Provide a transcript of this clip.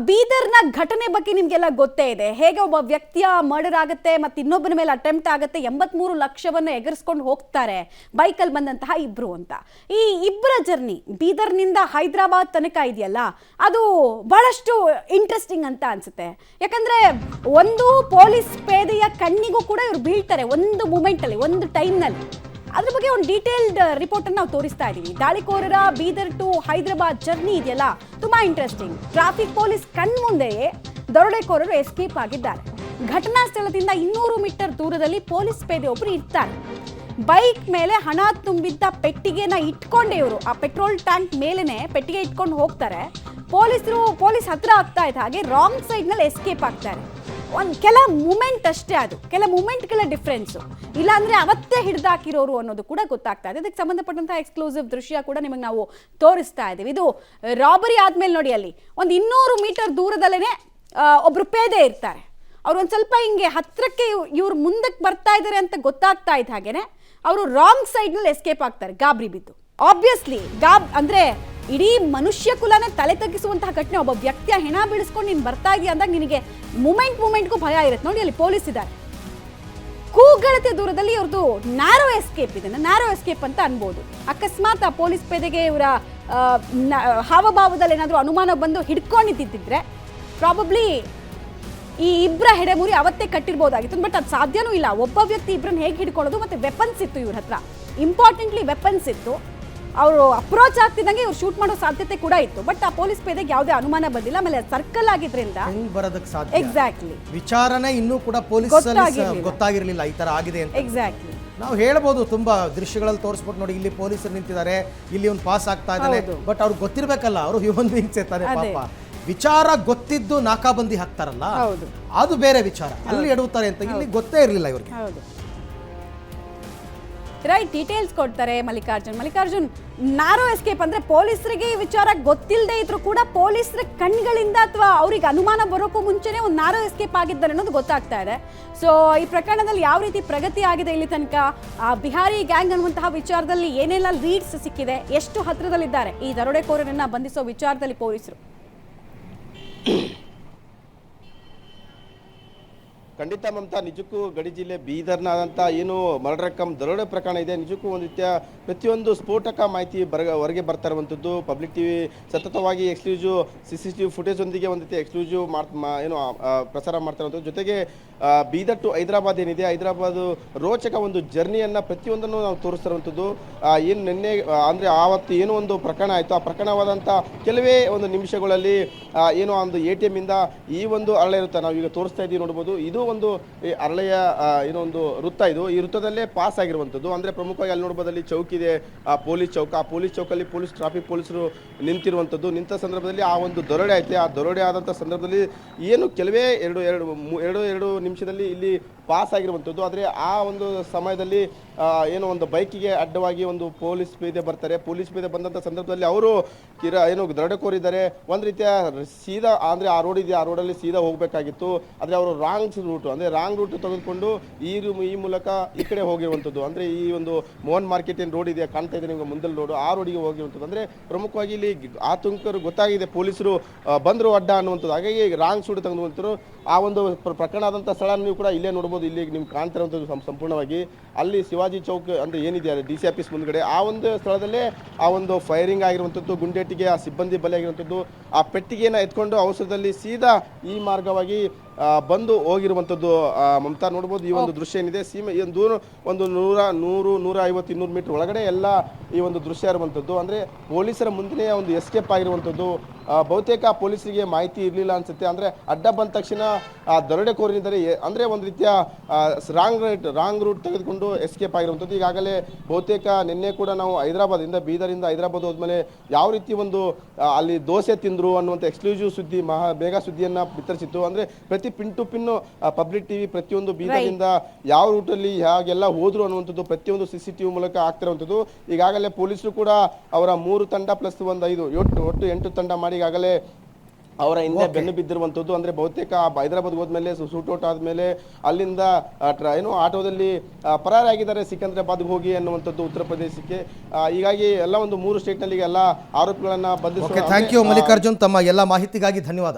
ಬೀದರ್ನ ಘಟನೆ ಬಗ್ಗೆ ನಿಮಗೆಲ್ಲ ಗೊತ್ತೇ ಇದೆ. ಹೇಗೆ ಒಬ್ಬ ವ್ಯಕ್ತಿಯ ಮರ್ಡರ್ ಆಗುತ್ತೆ ಮತ್ತು ಇನ್ನೊಬ್ಬನ ಮೇಲೆ ಅಟೆಂಪ್ಟ್ ಆಗುತ್ತೆ. 83 ಲಕ್ಷವನ್ನು ಎಗರಿಸ್ಕೊಂಡು ಹೋಗ್ತಾರೆ ಬೈಕಲ್ಲಿ ಬಂದಂತಹ ಇಬ್ರು ಅಂತ. ಈ ಇಬ್ಬರ ಜರ್ನಿ ಬೀದರ್ನಿಂದ ಹೈದರಾಬಾದ್ ತನಕ ಇದೆಯಲ್ಲ, ಅದು ಬಹಳಷ್ಟು ಇಂಟ್ರೆಸ್ಟಿಂಗ್ ಅಂತ ಅನ್ಸುತ್ತೆ. ಯಾಕಂದ್ರೆ ಒಂದು ಪೊಲೀಸ್ ಪೇದೆಯ ಕಣ್ಣಿಗೂ ಕೂಡ ಇವ್ರು ಬೀಳ್ತಾರೆ ಒಂದು ಮೂಮೆಂಟಲ್ಲಿ, ಒಂದು ಟೈಮ್ನಲ್ಲಿ. ಅದ್ರ ಬಗ್ಗೆ ಒಂದು ಡೀಟೇಲ್ಡ್ ರಿಪೋರ್ಟ್ ಅನ್ನು ನಾವು ತೋರಿಸ್ತಾ ಇದೀವಿ. ದಾಳಿಕೋರರ ಬೀದರ್ ಟು ಹೈದರಾಬಾದ್ ಜರ್ನಿ ಇದೆಯಲ್ಲ, ತುಂಬಾ ಇಂಟ್ರೆಸ್ಟಿಂಗ್. ಟ್ರಾಫಿಕ್ ಪೊಲೀಸ್ ಕಣ್ಮುಂದೆಯೇ ದರೋಡೆಕೋರರು ಎಸ್ಕೇಪ್ ಆಗಿದ್ದಾರೆ. ಘಟನಾ ಸ್ಥಳದಿಂದ 200 ಮೀಟರ್ ದೂರದಲ್ಲಿ ಪೊಲೀಸ್ ಪೇದೆ ಒಬ್ಬರು ಇರ್ತಾರೆ. ಬೈಕ್ ಮೇಲೆ ಹಣ ತುಂಬಿದ್ದ ಪೆಟ್ಟಿಗೆನ ಇಟ್ಕೊಂಡೆ ಇವರು ಆ ಪೆಟ್ರೋಲ್ ಟ್ಯಾಂಕ್ ಮೇಲೆನೆ ಪೆಟ್ಟಿಗೆ ಇಟ್ಕೊಂಡು ಹೋಗ್ತಾರೆ. ಪೊಲೀಸ್ ಹತ್ರ ಆಗ್ತಾ ಇದ್ದ ಹಾಗೆ ರಾಂಗ್ ಸೈಡ್ ನಲ್ಲಿ ಎಸ್ಕೇಪ್ ಆಗ್ತಾರೆ. ಕೆಲ ಮೂಮೆಂಟ್ ಅಷ್ಟೇ, ಅದು ಕೆಲ ಮೂಮೆಂಟ್ಗಳ ಡಿಫ್ರೆನ್ಸು. ಇಲ್ಲಾಂದ್ರೆ ಅವತ್ತೇ ಹಿಡಿದಾಕಿರೋರು ಅನ್ನೋದು ಕೂಡ ಗೊತ್ತಾಗ್ತಾ ಇದೆ. ಅದಕ್ಕೆ ಸಂಬಂಧಪಟ್ಟಂತಹ ಎಕ್ಸ್ಕ್ಲೂಸಿವ್ ದೃಶ್ಯ ಕೂಡ ನಿಮಗೆ ನಾವು ತೋರಿಸ್ತಾ ಇದ್ದೀವಿ. ಇದು ರಾಬರಿ ಆದ್ಮೇಲೆ ನೋಡಿ, ಅಲ್ಲಿ ಒಂದು 200 ಮೀಟರ್ ದೂರದಲ್ಲೇನೆ ಒಬ್ರು ಪೇದೆ ಇರ್ತಾರೆ. ಅವ್ರು ಒಂದು ಸ್ವಲ್ಪ ಹಿಂಗೆ ಹತ್ರಕ್ಕೆ ಇವ್ರು ಮುಂದಕ್ಕೆ ಬರ್ತಾ ಇದ್ದಾರೆ ಅಂತ ಗೊತ್ತಾಗ್ತಾ ಇದ್ದ ಹಾಗೇನೆ ಅವರು ರಾಂಗ್ ಸೈಡ್ ನಲ್ಲಿ ಎಸ್ಕೇಪ್ ಆಗ್ತಾರೆ, ಗಾಬರಿ ಬಿದ್ದು. ಆಬ್ವಿಯಸ್ಲಿ ಅಂದ್ರೆ ಇಡೀ ಮನುಷ್ಯ ಕುಲನೇ ತಲೆ ತಗ್ಗಿಸುವಂತಹ ಘಟನೆ. ಒಬ್ಬ ವ್ಯಕ್ತಿಯ ಹೆಣ ಬೀಳಿಸ್ಕೊಂಡು ನೀನು ಬರ್ತಾ ಇದೀಯ ಅಂದಾಗ ನಿನಗೆ ಮೂಮೆಂಟ್ಗೂ ಭಯ ಇರುತ್ತೆ. ನೋಡಿ, ಅಲ್ಲಿ ಪೊಲೀಸ್ ಇದ್ದಾರೆ. ಕೂಗಳತೆ ದೂರದಲ್ಲಿ ಇವ್ರದ್ದು ನ್ಯಾರೋ ಎಸ್ಕೇಪ್ ಇದೆ. ನ್ಯಾರೋ ಎಸ್ಕೇಪ್ ಅಂತ ಅನ್ಬೋದು. ಅಕಸ್ಮಾತ್ ಆ ಪೊಲೀಸ್ ಪೇದೆಗೆ ಇವರ ಹಾವಭಾವದಲ್ಲಿ ಏನಾದರೂ ಅನುಮಾನ ಬಂದು ಹಿಡ್ಕೊಂಡಿದ್ದಿದ್ರೆ ಪ್ರಾಬಬ್ಲಿ ಈ ಇಬ್ಬರ ಹೆಡೆಮುರಿ ಅವತ್ತೇ ಕಟ್ಟಿರ್ಬೋದಾಗಿತ್ತು. ಬಟ್ ಅದು ಸಾಧ್ಯನೂ ಇಲ್ಲ. ಒಬ್ಬ ವ್ಯಕ್ತಿ ಇಬ್ಬರನ್ನ ಹೇಗೆ ಹಿಡ್ಕೊಳ್ಳೋದು? ಮತ್ತೆ ವೆಪನ್ಸ್ ಇತ್ತು ಇವ್ರ ಹತ್ರ, ಇಂಪಾರ್ಟೆಂಟ್ಲಿ ವೆಪನ್ಸ್ ಇತ್ತು. ಅವರು ಅಪ್ರೋಚ್ ಆಗ್ತಿದ್ದಂಗೆ ಇವ್ರು ಶೂಟ್ ಮಾಡೋ ಸಾಧ್ಯತೆ ಕೂಡ ಇತ್ತು. ಬಟ್ ಆ ಪೊಲೀಸ್ ಪೇದೆಗೆ ಯಾವುದೇ ಅನುಮಾನ ಬಂದಿಲ್ಲ. ಆಮೇಲೆ ಸರ್ಕಲ್ ಆಗಿದ್ರಿಂದ ಬರೋದಕ್ಕೆ ಸಾಧ್ಯ. ಎಕ್ಸಾಕ್ಟ್ಲಿ, ವಿಚಾರಣೆ ಇನ್ನೂ ಕೂಡ ಪೊಲೀಸ್ ಗೊತ್ತಾಗಿರ್ಲಿಲ್ಲ ಈ ತರ ಆಗಿದೆ ಅಂತ. ಎಕ್ಸಾಕ್ಟ್ಲಿ, ನಾವು ಹೇಳ್ಬೋದು. ತುಂಬಾ ದೃಶ್ಯಗಳಲ್ಲಿ ತೋರಿಸ್ಬಿಟ್ಟು ನೋಡಿ, ಇಲ್ಲಿ ಪೊಲೀಸರು ನಿಂತಿದ್ದಾರೆ, ಇಲ್ಲಿ ಒಂದು ಪಾಸ್ ಆಗ್ತಾ ಇದ್ದಾರೆ. ಬಟ್ ಅವ್ರಿಗೆ ಗೊತ್ತಿರ್ಬೇಕಲ್ಲ, ಅವರು ಹ್ಯೂಮನ್ ಬೀಯಿಂಗ್ಸ್ ಇರ್ತಾರೆ ಪಾಪ. ವಿಚಾರ ಗೊತ್ತಿದ್ದು ನಾಕಾಬಂದಿ ಹಾಕ್ತಾರಲ್ಲ, ಅದು ಬೇರೆ ವಿಚಾರ. ಅಲ್ಲಿ ಎಡುತ್ತಾರೆ ಅಂತ ಇಲ್ಲಿ ಗೊತ್ತೇ ಇರಲಿಲ್ಲ ಇವ್ರಿಗೆ. ರೈಟ್, ಡೀಟೇಲ್ಸ್ ಕೊಡ್ತಾರೆ ಮಲ್ಲಿಕಾರ್ಜುನ್. ನ್ಯಾರೋ ಎಸ್ಕೇಪ್ ಅಂದ್ರೆ ಪೊಲೀಸರಿಗೆ ಈ ವಿಚಾರ ಗೊತ್ತಿಲ್ಲದೆ ಇದ್ರು ಕೂಡ ಪೊಲೀಸರ ಕಣ್ಗಳಿಂದ ಅಥವಾ ಅವ್ರಿಗೆ ಅನುಮಾನ ಬರೋಕ್ಕೂ ಮುಂಚೆನೆ ಒಂದು ನ್ಯಾರೋ ಎಸ್ಕೇಪ್ ಆಗಿದ್ದಾರೆ ಅನ್ನೋದು ಗೊತ್ತಾಗ್ತಾ ಇದೆ. ಸೊ ಈ ಪ್ರಕರಣದಲ್ಲಿ ಯಾವ ರೀತಿ ಪ್ರಗತಿ ಆಗಿದೆ ಇಲ್ಲಿ ತನಕ, ಬಿಹಾರಿ ಗ್ಯಾಂಗ್ ಅನ್ನುವಂತಹ ವಿಚಾರದಲ್ಲಿ ಏನೆಲ್ಲ ಲೀಡ್ಸ್ ಸಿಕ್ಕಿದೆ, ಎಷ್ಟು ಹತ್ರದಲ್ಲಿದ್ದಾರೆ ಈ ದರೋಡೆಕೋರರನ್ನ ಬಂಧಿಸೋ ವಿಚಾರದಲ್ಲಿ ಪೊಲೀಸರು? ಖಂಡಿತ ಮಮತಾ, ನಿಜಕ್ಕೂ ಗಡಿ ಜಿಲ್ಲೆ ಬೀದರ್ನಾದಂಥ ಏನು ಮರ್ಡರ್ ಕಮ್ ದರೋಡೆ ಪ್ರಕರಣ ಇದೆ, ನಿಜಕ್ಕೂ ಒಂದು ರೀತಿಯ ಪ್ರತಿಯೊಂದು ಸ್ಫೋಟಕ ಮಾಹಿತಿ ಹೊರಗೆ ಬರ್ತಾ ಇರುವಂಥದ್ದು. ಪಬ್ಲಿಕ್ ಟಿವಿ ಸತತವಾಗಿ ಎಕ್ಸ್ಕ್ಲೂಸಿವ್ CCTV ಫುಟೇಜ್ ಒಂದಿಗೆ ಒಂದು ರೀತಿ ಎಕ್ಸ್ಕ್ಲೂಸಿವ್ ಏನು ಪ್ರಸಾರ ಮಾಡ್ತಾ ಇರುವಂಥದ್ದು. ಜೊತೆಗೆ ಬೀದರ್ ಟು ಹೈದರಾಬಾದ್ ಏನಿದೆ, ಹೈದರಾಬಾದ್ ರೋಚಕ ಒಂದು ಜರ್ನಿಯನ್ನು ಪ್ರತಿಯೊಂದನ್ನು ನಾವು ತೋರಿಸ್ತಾ ಇರುವಂಥದ್ದು. ಏನು ನಿನ್ನೆ ಅಂದರೆ ಆವತ್ತು ಏನೋ ಒಂದು ಪ್ರಕರಣ ಆಯಿತು, ಆ ಪ್ರಕರಣವಾದಂಥ ಕೆಲವೇ ಒಂದು ನಿಮಿಷಗಳಲ್ಲಿ ಏನೋ ಒಂದು ATM ಇಂದ ಈ ಒಂದು ಅರಳೆ ಇರುತ್ತೆ, ನಾವು ಈಗ ತೋರಿಸ್ತಾ ಇದ್ದೀವಿ ನೋಡ್ಬೋದು. ಇದು ಒಂದು ಅರಳೆಯ ಏನೋ ಒಂದು ವೃತ್ತ, ಇದು ಈ ವೃತ್ತದಲ್ಲೇ ಪಾಸ್ ಆಗಿರುವಂಥದ್ದು. ಅಂದರೆ ಪ್ರಮುಖವಾಗಿ ಅಲ್ಲಿ ನೋಡ್ಬೋದು, ಅಲ್ಲಿ ಚೌಕ್ ಇದೆ, ಪೊಲೀಸ್ ಚೌಕ. ಆ ಪೊಲೀಸ್ ಚೌಕಲ್ಲಿ ಟ್ರಾಫಿಕ್ ಪೊಲೀಸರು ನಿಂತಿರುವಂಥದ್ದು. ನಿಂತ ಸಂದರ್ಭದಲ್ಲಿ ಆ ಒಂದು ದರೋಡೆ ಐತೆ. ಆ ದರೋಡೆ ಆದಂಥ ಸಂದರ್ಭದಲ್ಲಿ ಏನು ಕೆಲವೇ ಎರಡು ನಿಮಿಷದಲ್ಲಿ ಇಲ್ಲಿ ಪಾಸ್ ಆಗಿರುವಂಥದ್ದು. ಆದರೆ ಆ ಒಂದು ಸಮಯದಲ್ಲಿ ಏನೋ ಒಂದು ಬೈಕಿಗೆ ಅಡ್ಡವಾಗಿ ಒಂದು ಪೊಲೀಸ್ ಪೇದೆ ಬರ್ತಾರೆ. ಪೊಲೀಸ್ ಪೇದೆ ಬಂದಂಥ ಸಂದರ್ಭದಲ್ಲಿ ಅವರು ಏನು ದರೋಡೆಕೋರಿದ್ದಾರೆ, ಒಂದು ರೀತಿಯ ಸೀದಾ ಅಂದರೆ ಆ ರೋಡ್ ಇದೆ, ಆ ರೋಡಲ್ಲಿ ಸೀದಾ ಹೋಗಬೇಕಾಗಿತ್ತು. ಆದರೆ ಅವರು ರಾಂಗ್ ರೂಟ್ ತೆಗೆದುಕೊಂಡು ಈ ಮೂಲಕ ಈ ಕಡೆ ಹೋಗಿರುವಂಥದ್ದು. ಅಂದರೆ ಈ ಒಂದು ಮೋಹನ್ ಮಾರ್ಕೆಟ್ ಏನು ರೋಡ್ ಇದೆ, ಕಾಣ್ತಾ ಇದೆ ನಿಮಗೆ ಮುಂದಲ್ ರೋಡು, ಆ ರೋಡಿಗೆ ಹೋಗಿರುವಂಥದ್ದು. ಅಂದರೆ ಪ್ರಮುಖವಾಗಿ ಇಲ್ಲಿ ಆತಂಕರು ಗೊತ್ತಾಗಿದೆ, ಪೊಲೀಸರು ಬಂದರು ಅಡ್ಡ ಅನ್ನುವಂಥದ್ದು. ಹಾಗಾಗಿ ರಾಂಗ್ ರೂಟ್ ತೆಗೆದುವಂಥರು. ಆ ಒಂದು ಪ್ರಕರಣ ಆದಂಥ ಸ್ಥಳ ನೀವು ಕೂಡ ಇಲ್ಲೇ ನೋಡ್ಬೋದು. ಇಲ್ಲಿ ನಿಮ್ಗೆ ಕಾಣ್ತಿರುವಂಥದ್ದು ಸಂಪೂರ್ಣವಾಗಿ ಅಲ್ಲಿ ಶಿವಾಜಿ ಚೌಕ್ ಅಂದರೆ ಏನಿದೆ DC ಆಫೀಸ್ ಮುಂದ್ಗಡೆ, ಆ ಒಂದು ಸ್ಥಳದಲ್ಲೇ ಆ ಒಂದು ಫೈರಿಂಗ್ ಆಗಿರುವಂಥದ್ದು, ಗುಂಡೇಟಿಗೆ ಆ ಸಿಬ್ಬಂದಿ ಬಲಿಯಾಗಿರುವಂಥದ್ದು. ಆ ಪೆಟ್ಟಿಗೆಯನ್ನು ಎತ್ಕೊಂಡು ಅವಸರದಲ್ಲಿ ಸೀದಾ ಈ ಮಾರ್ಗವಾಗಿ ಬಂದು ಹೋಗಿರುವಂಥದ್ದು ಮಮತಾ ನೋಡ್ಬೋದು. ಈ ಒಂದು ದೃಶ್ಯ ಏನಿದೆ, ಒಂದು 100-150-200 ಮೀಟರ್ ಒಳಗಡೆ ಎಲ್ಲ ಈ ಒಂದು ದೃಶ್ಯ ಇರುವಂಥದ್ದು. ಅಂದರೆ ಪೊಲೀಸರ ಮುಂದೆ ಒಂದು ಎಸ್ಕೇಪ್ ಆಗಿರುವಂಥದ್ದು. ಬಹುತೇಕ ಪೊಲೀಸರಿಗೆ ಮಾಹಿತಿ ಇರಲಿಲ್ಲ ಅನ್ಸುತ್ತೆ. ಅಂದರೆ ಅಡ್ಡ ಬಂದ ತಕ್ಷಣ ದರೋಡೆಕೋರರಿದ್ದಾರೆ, ಅಂದರೆ ಒಂದು ರೀತಿಯ ರಾಂಗ್ ರೂಟ್ ತೆಗೆದುಕೊಂಡು ಎಸ್ಕೇಪ್ ಆಗಿರುವಂಥದ್ದು. ಈಗಾಗಲೇ ಬಹುತೇಕ ನಿನ್ನೆ ಕೂಡ ನಾವು ಬೀದರಿಂದ ಹೈದರಾಬಾದ್ ಹೋದ್ಮೇಲೆ ಯಾವ ರೀತಿ ಒಂದು ಅಲ್ಲಿ ದೋಸೆ ತಿಂದರು ಅನ್ನುವಂಥ ಎಕ್ಸ್ಕ್ಲೂಸಿವ್ ಸುದ್ದಿ ಬೇಗ ಸುದ್ದಿಯನ್ನು ಬಿತ್ತರಿಸಿತ್ತು. ಅಂದರೆ ಪ್ರತಿ pin to pin public TV ಪ್ರತಿಯೊಂದು ಬೀದರಿಂದ ಯಾವ ರೂಟಲ್ಲಿ ಹೇಗೆಲ್ಲ ಹೋದ್ರು ಅನ್ನುವಂಥದ್ದು ಪ್ರತಿಯೊಂದು CCTV ಮೂಲಕ ಆಗ್ತಿರುವಂಥದ್ದು. ಈಗಾಗಲೇ ಪೊಲೀಸರು ಕೂಡ ಅವರ 3 ತಂಡ ಪ್ಲಸ್ 1 ಒಟ್ಟು 8 ತಂಡ ಮಾಡಿ ಈಗಾಗಲೇ ಅವರ ಹಿಂದೆ ಬೆನ್ನು ಬಿದ್ದಿರುವಂಥದ್ದು. ಅಂದರೆ ಬಹುತೇಕ ಹೈದರಾಬಾದ್ ಹೋದ್ಮೇಲೆ ಶೂಟೌಟ್ ಆದಮೇಲೆ ಅಲ್ಲಿಂದ ಏನು ಆಟೋದಲ್ಲಿ ಪರಾರಾಗಿದ್ದಾರೆ ಸಿಕಂದ್ರಾಬಾದ್ಗೆ ಹೋಗಿ ಅನ್ನುವಂಥದ್ದು ಉತ್ತರ ಪ್ರದೇಶಕ್ಕೆ. ಹೀಗಾಗಿ ಎಲ್ಲ ಒಂದು 3 ಸ್ಟೇಟ್ನಲ್ಲಿ ಎಲ್ಲ ಆರೋಪಿಗಳನ್ನು ಬಂಧಿಸಿ. ಥ್ಯಾಂಕ್ ಯು ಮಲ್ಲಿಕಾರ್ಜುನ್, ತಮ್ಮ ಎಲ್ಲ ಮಾಹಿತಿಗಾಗಿ ಧನ್ಯವಾದ.